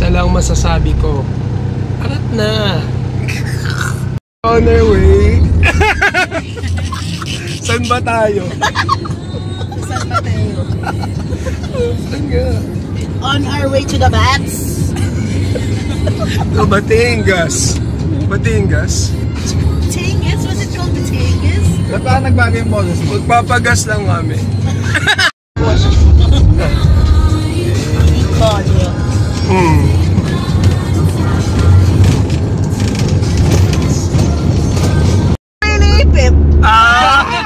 Isa lang masasabi ko. Arat na! On our way! Saan ba tayo? Saan ba tayo? Saan nga? On our way to the Bats. Oh, Batangas. Batangas? Batangas? Was it called Batangas? Ba't ba nagbago yung modus? Magpapagas lang kami. Iniipit.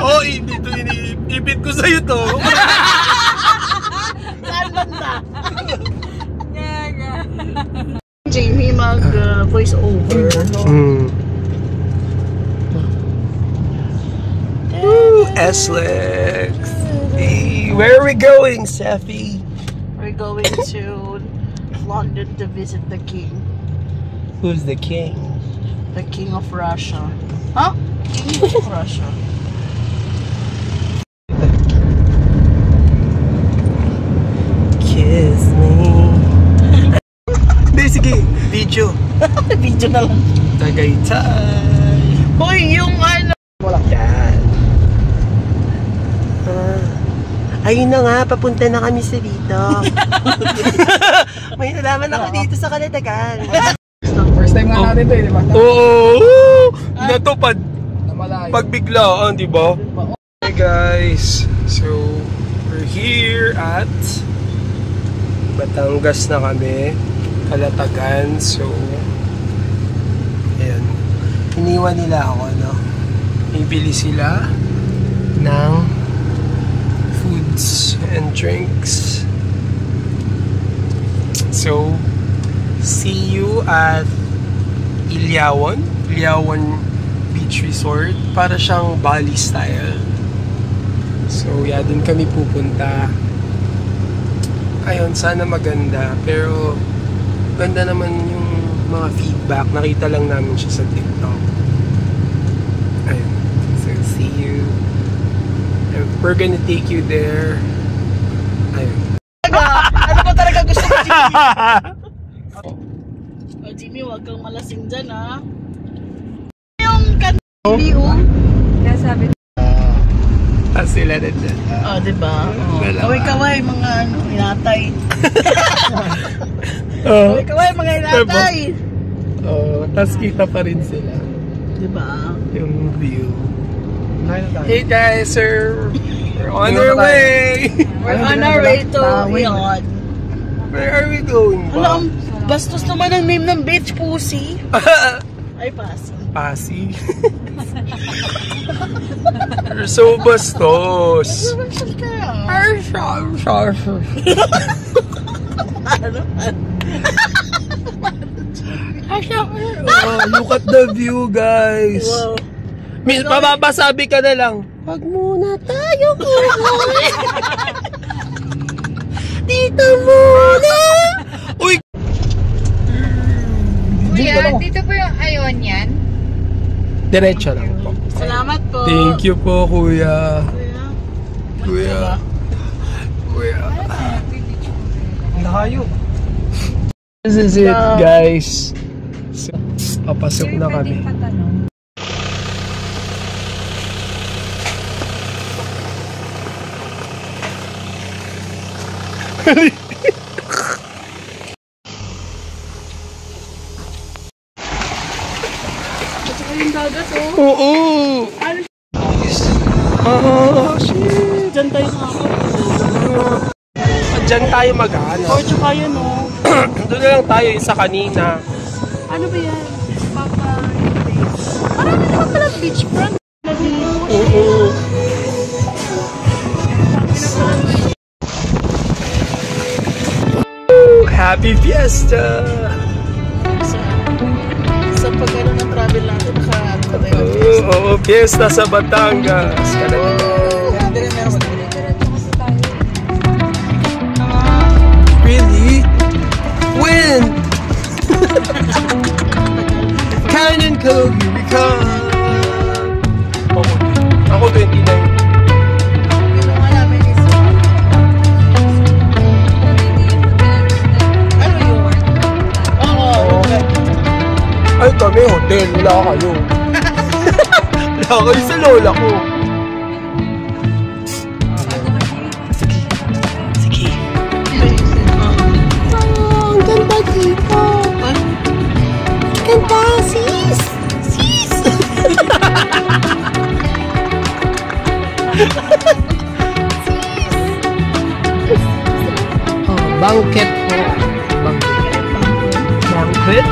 Oh, dito iniipit ko sa'yo to. Saan banda? Jamie mag voice over. S-Lex. Hey, where are we going, Seffi? We're going to London to visit the king. Who's the king? The king of Russia. Huh? King of Russia. Kiss me. Hindi, sige. Video. Video na lang. Tagaytay. Hoy, yung ano. Wala yan. Ayun na nga, papunta na kami sa dito. May nalaman ako dito sa Kalatagan. First time nga natin to eh, di ba? Oo! Natupad. Na malayo. Pagbiglaan, di ba? Hey guys, so we're here at Batangas na kami, Kalatagan. So ayan, iniwan nila ako, no? Ibili sila ng foods and drinks. So see you at Iliawan Beach Resort. Para siyang Bali style. So yeah, dun kami pupunta. Ayun, sana maganda. Pero ganda naman yung mga feedback. Nakita lang namin siya sa TikTok. Ayun. So see you. And we're gonna take you there. Ayun. Ano ba talaga gusto mo, Jimmy? Oh, Jimmy, huwag kang malasing dyan, ha? Yung kanili, Nasabi Sila na dyan. oh, diba? Oh. Dalawa. Kaway-kaway, mga ano, inatay. Kaway-kaway, mga inatay. Tapos kita pa rin sila. Diba? Yung view. Hey Hey guys, sir. We're on our way. We're on our way to Ion. Where are we going ba? Alam, bastos naman ang name ng beach, Pussy. Ay, Pasi. Pasi. You're so bastos. Commercial ka. Oh, look at the view, guys. Wow. Papasabi ka na lang. Wag muna tayo kukulit. Dito muna. Uy! Kuya, dito po yung Ion yan. Diretso lang po. Salamat po. Thank you po, kuya. Kuya. Kuya. Layo. This is it, guys. So, papasok na kami. Yung dagat, oh. Oo! Shit! Diyan tayo nakakot. Diyan tayo mag-hanap. Or tsaka yun, oh. Doon na lang tayo isa kanina. Ano ba yan? Papa place. Marami naman pala beachfront. Oo. Happy Fiesta! Sa pag-ano ng travel natin, naka-ano tayo ng fiesta. Oo, Fiesta sa Batangas. Really? When? Cannon Cove, here we come! Ako 29. Ay, kami, hotel. Wala kayo. Wala kayo sa lola ko. Sige. Sige. Oh, ang ganda dito. Ganda, sis. Sis. Oh, banquet po. Banquet.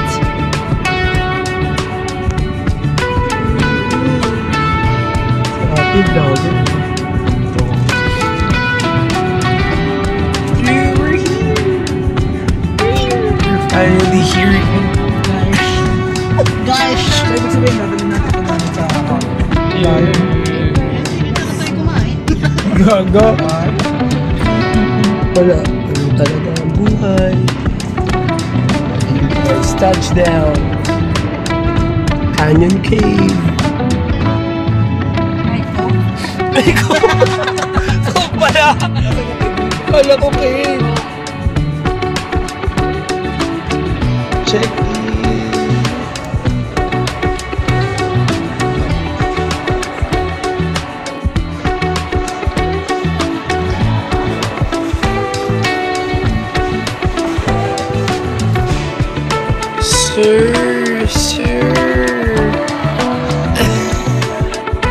We're finally here. Guys! Ibig sabihin, dadalhin natin ito namin sa bayan. Gaga. Wala. Ano talaga ang buhay. First touchdown. Canyon Cave. Ikaw! Ikaw pala! Kala ko cave. Check in. Sir.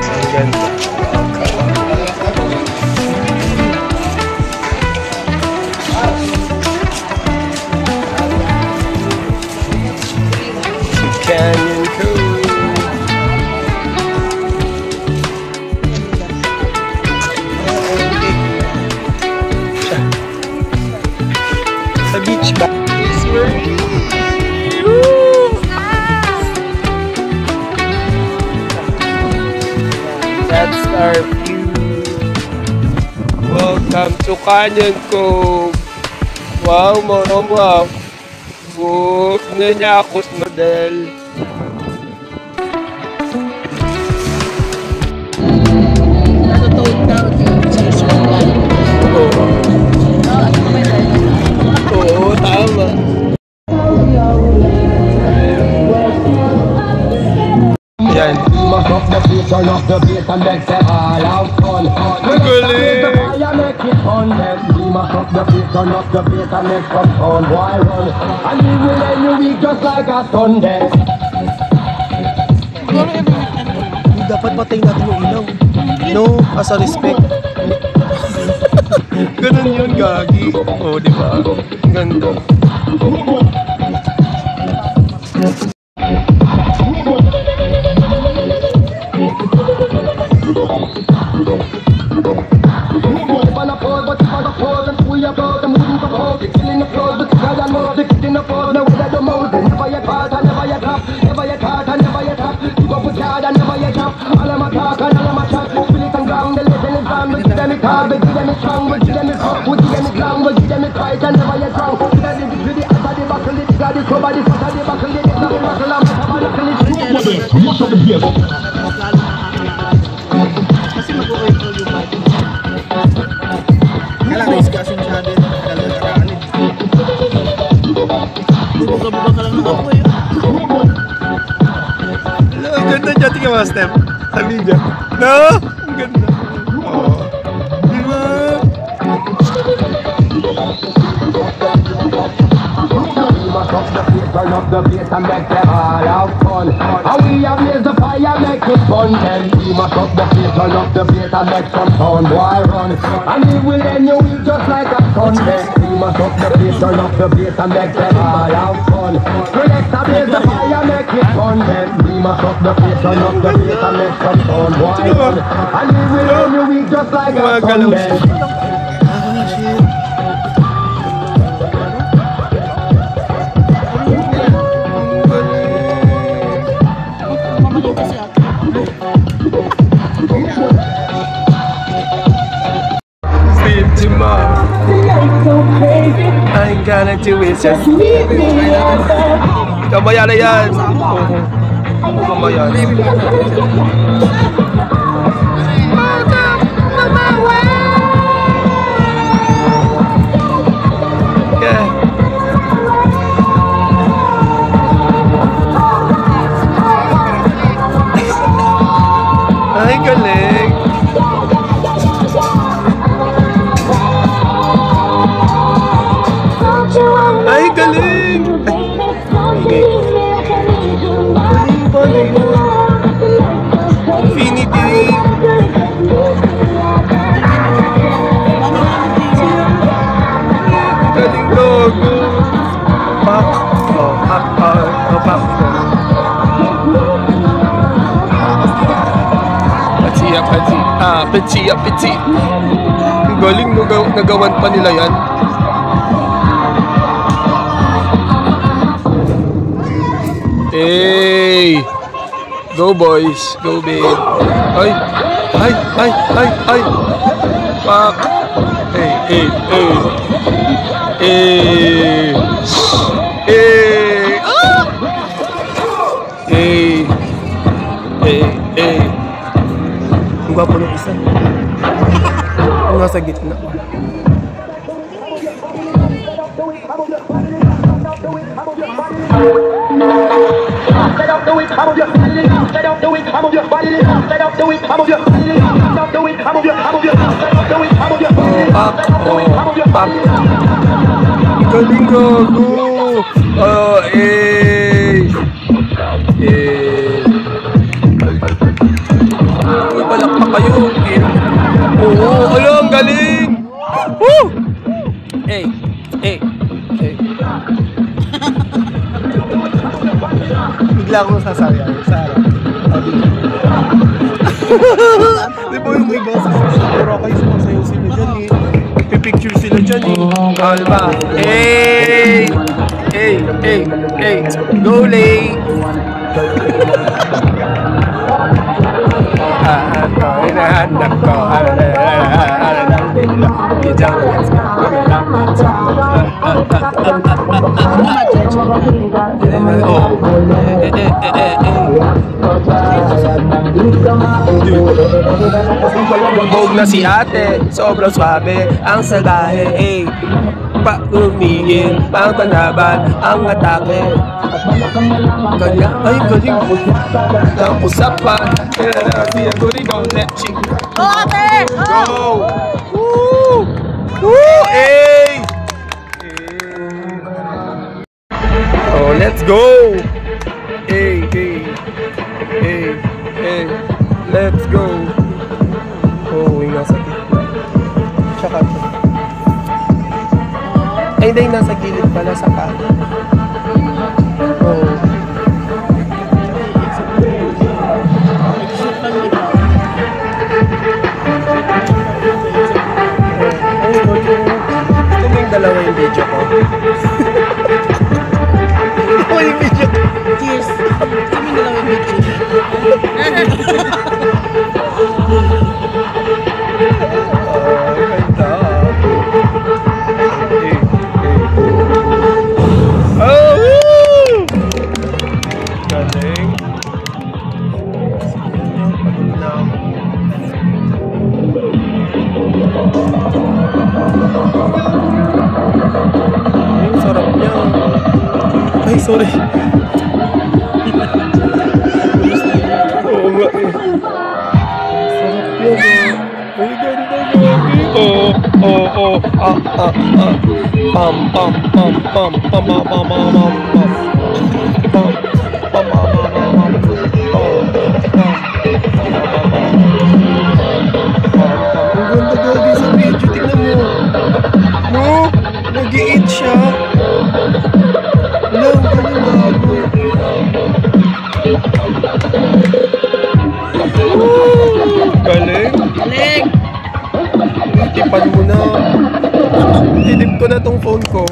Ang ganda. Canyon Cove. Sa beach ba? That's our view. Welcome to Canyon Cove. Wow, wow. Oh, nanyakos model. Oo, tama. Yan. Turn off the beat and make them all have fun. Ang galing. Make it fun. We must up the beat, turn off the beat and make some fun. Why run? And we will end your week just like a Sunday. Dapat patayin natin yung ilaw. No, as a respect. Ganun yun, gagi. Oo, di ba? Ganda. Kailangan na-discussion sa atin. Kailangan karaanin. Buka-buka ka lang ng ako eh. Ang ganda dyan. Tingnan mo, Step. Sabi dyan. No? Ang ganda. Oo. Diba? Turn up the beat and make them all have fun. And we have raised the fire, make it fun. Then we must up the beat, turn up the beat and make some sound. Boy run, and we will end your week just like a Sunday. We must up the beat, turn up the beat and make them all have fun. Select and raise the fire, make it fun. Then we must up the beat, turn up the beat and make some sound. Boy run, and we will end your week just like a Sunday. I'm gonna do it just kamaya na yan. Kamaya na. Yeah. Pichi. Ang galing, nagawan pa nila yan. Hey! Go boys! Go big! Ay! Pak! Hey! Ah! Hey! Ang gwapo ng isa. Ang nasa gitna. Pak. Galing gago. Uy, palakpak kayo. Oo, ang galing. Woo! Hey. Bigla akong sasayaw sa harap. Di ba yung iba sa siguro kayo sumasayaw sila dyan eh. Pipicture sila dyan eh. Kalma. Hey! Go late! Hinahanap ko. Bog na si ate, sobrang swabe, ang salbahe, paumigil, pang tanaban, ang atake. Kanya, ay galing, ang usapan, siya ko rin ang letching. Go ate! Go! Woo! Hey! Oh, let's go! Hey! Let's go! Oh, yung nasa gitna. Tsaka ito. Ay, hindi, nasa gilid pala sa kanan. Oh. Ito mo yung dalawa yung video ko. Ito yung video ko. Cheers! Kami na lang yung video. Ay, sorry. Oo nga eh. Sarap yan eh. Ay, ganda gabi. Oo. Ang ganda gabi sa video. Tingnan mo. No? Nag-i-eat siya. Galing. Tipan mo na. Tidip ko na tong phone ko.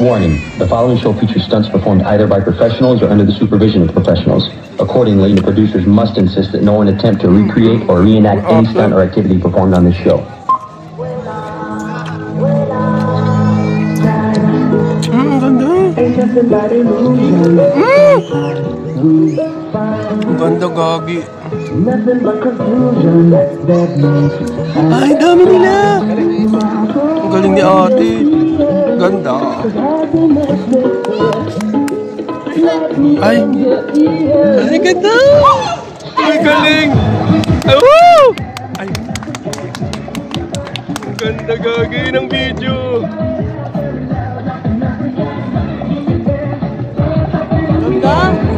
Warning, the following show features stunts performed either by professionals or under the supervision of professionals. Accordingly, the producers must insist that no one attempt to recreate or reenact any stunt or activity performed on this show. Ang ganda gagi. Ay, dami nila. Ang galing ni ate. Ganda. Ay, ganda. Ay, galing. Ay, woo! Ay, ang ganda gagi ng video.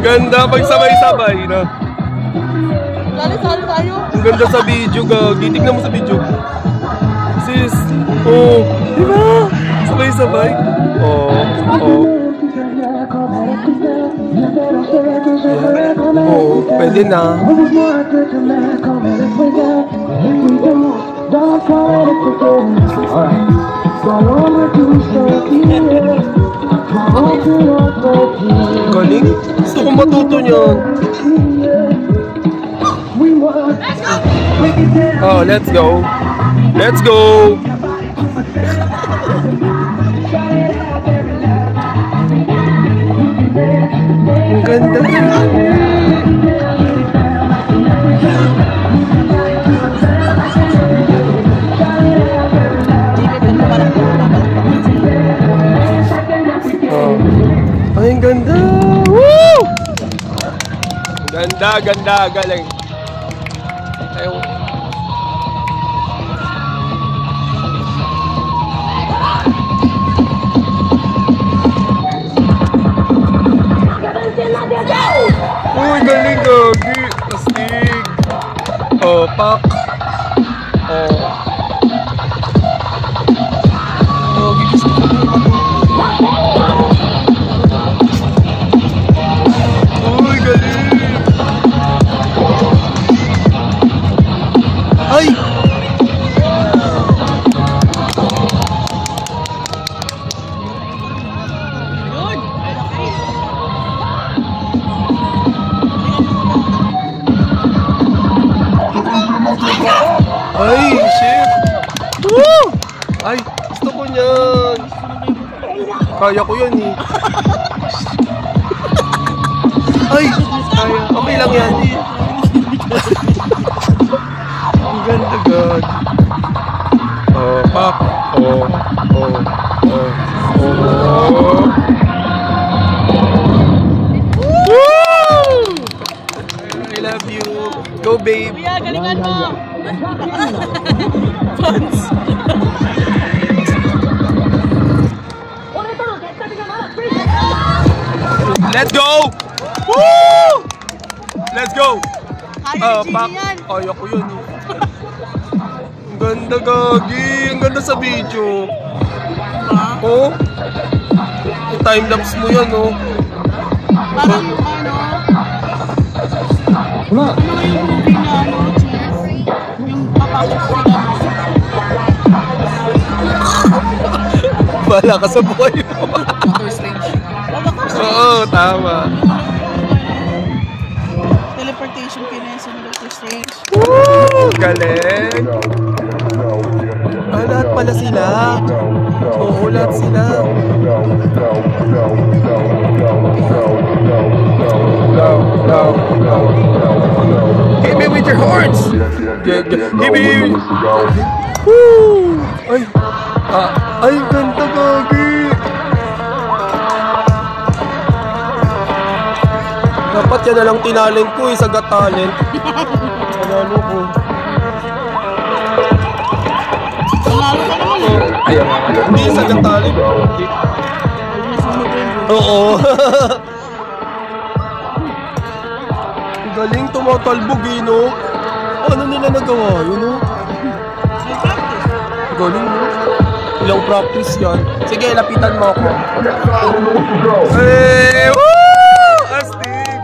Ganda pag sabay-sabay na. Sali tayo. Ang ganda sa video, gagi. Tignan mo sa video. Sis. Oh. Diba? Sabay-sabay. Oh. Oo, pwede na. Galing. Gusto kong matuto niyan. Oh, let's go. Let's go. Ang ganda. Oh. Ay, ang ganda. Woo! Ganda, ganda, galing. Ayaw. Uy, galing, gagi. Astig. Oh, pak. Oh. Oh, gigis ko. Uy, galing. Ay! Ay, shit! Woo! Ay, gusto ko niyan. Kaya ko yan eh. Ay, kaya. Okay lang yan. Ang ganda, God. Oh, pak. Oh, oh, oh, oh. Woo! I love you. Go, babe. Kuya, galingan mo! Fans! Let's go! Woo! Let's go! Kaya ni Gigi yan! Kaya ko yun eh. Ang ganda, gagi. Ang ganda sa video. Oh? Time-lapse mo yan, oh. Parang ano? Wala. Ano nga yung movie na ano, Cheers? Yung papasok sila. Bahala ka sa buhay mo. Oo, tama. Teleportation kinesa ni Dr. Strange. Woo! Galing! Ah, lahat pala sila. Oo, lahat sila. Hit me with your horns! Hit me! Woo! Ay! Ay, ganda, gagi! Dapat yan na lang tinalent ko eh, sa Got Talent. Panalo ko. Panalo ka naman eh. Ayaw. Hindi, sa Got Talent. Oo. Galing, tumatalbog eh, no? Ano nila nagawa yun, no? Galing, no? Ilang practice yan. Sige, lapitan mo ako. Hey! Woo! Astig!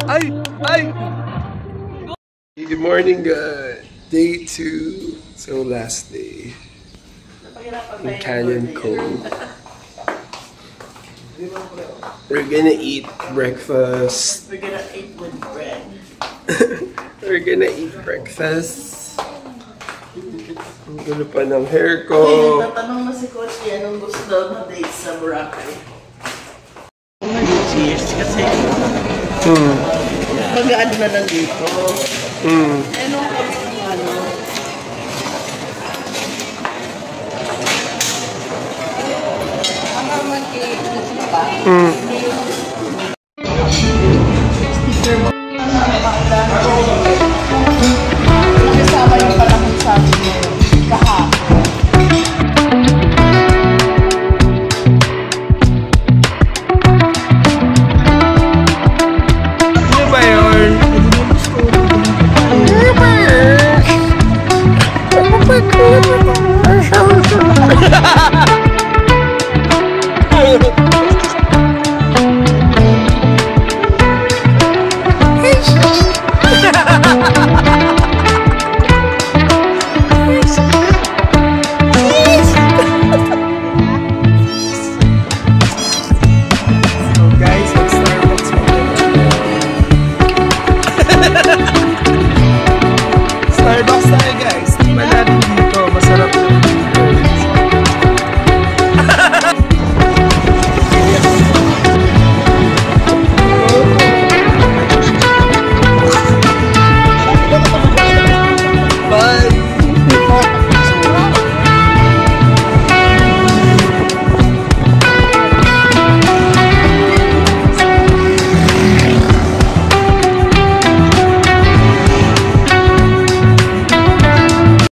Ay! Ay! Good morning, day 2. So, last day. In Canyon Cove. We're gonna eat breakfast. We're gonna eat with bread. We're gonna eat breakfast. Ang gulo pa ng hair ko. Tatanong na si Coach anong gusto daw na date sa Boracay. Cheers kasi. Mag-ano na lang dito. Anong ano? Mm.